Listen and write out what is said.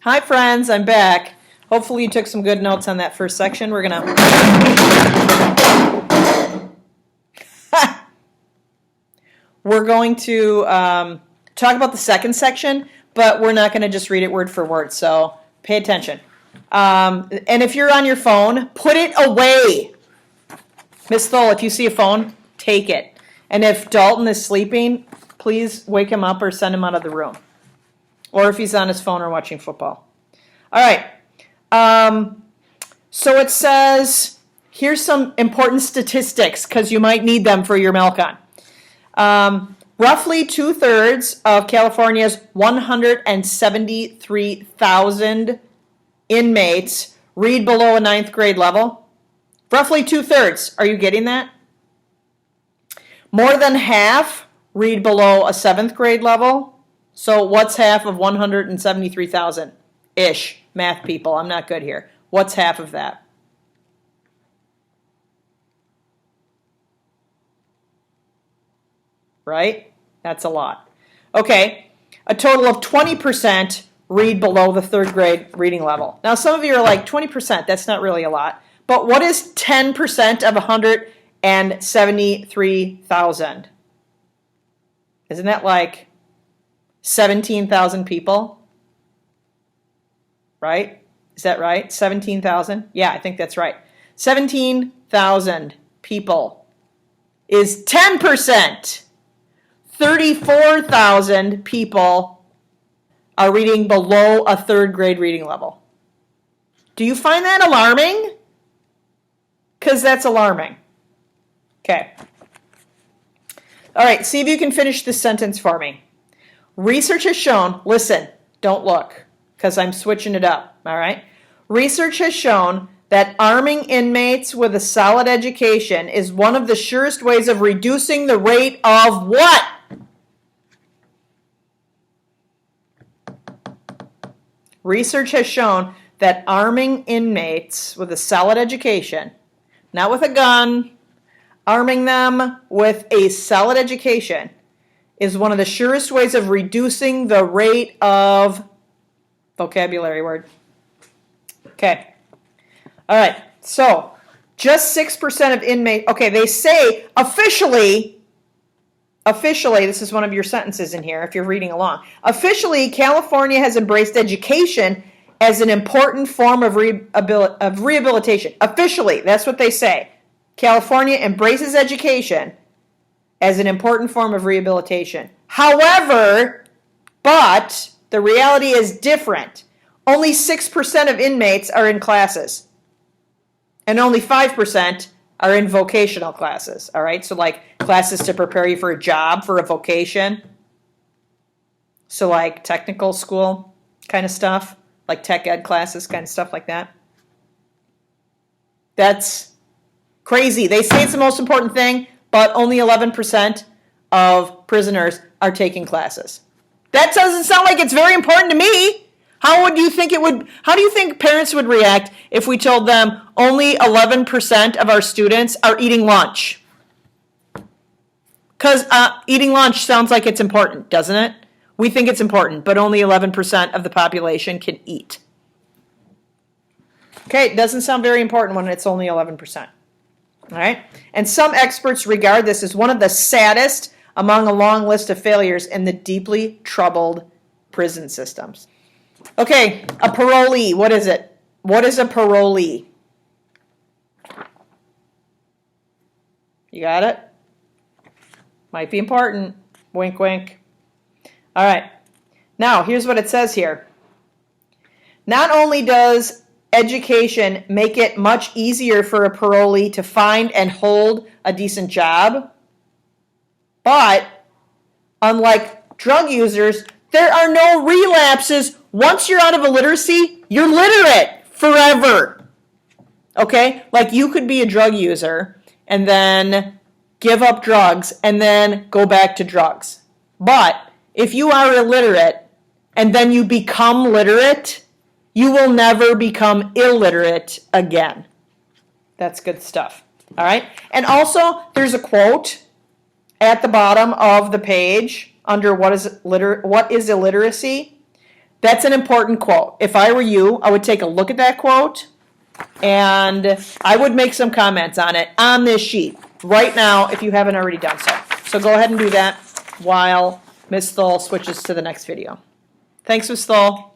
Hi friends, I'm back. Hopefully you took some good notes on that first section. We're gonna talk about the second section, but we're not going to just read it word for word, so pay attention. And if you're on your phone, put it away. Miss Thole, if you see a phone, take it. And if Dalton is sleeping, please wake him up or send him out of the room. Or if he's on his phone or watching football. All right. So it says, here's some important statistics because you might need them for your Melcon. Roughly 2/3 of California's 173,000 inmates read below a 9th grade level. Roughly 2/3. Are you getting that? More than half read below a 7th grade level. So what's half of 173,000-ish? Math people, I'm not good here. What's half of that? Right? That's a lot. Okay, a total of 20% read below the 3rd grade reading level. Now some of you are like, 20%, that's not really a lot. But what is 10% of 173,000? Isn't that like 17,000 people? Right? Is that right? 17,000? Yeah, I think that's right. 17,000 people is 10%. 34,000 people are reading below a 3rd grade reading level. Do you find that alarming? Because that's alarming. Okay. All right, see if you can finish this sentence for me. Research has shown, listen, don't look, because I'm switching it up, all right? Research has shown that arming inmates with a solid education is one of the surest ways of reducing the rate of what? Research has shown that arming inmates with a solid education, not with a gun, arming them with a solid education is one of the surest ways of reducing the rate of vocabulary word. Okay. All right. So, just 6% of inmates, okay, they say officially, this is one of your sentences in here if you're reading along. Officially, California has embraced education as an important form of rehabilitation. Officially, that's what they say. California embraces education as an important form of rehabilitation. However, but the reality is different. Only 6% of inmates are in classes. And only 5% are in vocational classes. All right, so like classes to prepare you for a job, for a vocation. So like technical school kind of stuff, like tech ed classes, kind of stuff like that. That's crazy. They say it's the most important thing, but only 11% of prisoners are taking classes. That doesn't sound like it's very important to me. How do you think parents would react if we told them only 11% of our students are eating lunch? Because eating lunch sounds like it's important, doesn't it? We think it's important, but only 11% of the population can eat. Okay, it doesn't sound very important when it's only 11%. All right? And some experts regard this as one of the saddest among a long list of failures in the deeply troubled prison systems. Okay, a parolee, what is it? What is a parolee? You got it? Might be important. Wink, wink. All right. Now, here's what it says here. Not only does education make it much easier for a parolee to find and hold a decent job, but unlike drug users, there are no relapses. Once you're out of illiteracy, you're literate forever. Okay? Like you could be a drug user and then give up drugs and then go back to drugs. But if you are illiterate and then you become literate, you will never become illiterate again. That's good stuff. All right? And also, there's a quote at the bottom of the page under what is illiteracy. That's an important quote. If I were you, I would take a look at that quote and I would make some comments on it on this sheet right now if you haven't already done so. So go ahead and do that while Ms. Thole switches to the next video. Thanks, Ms. Thole.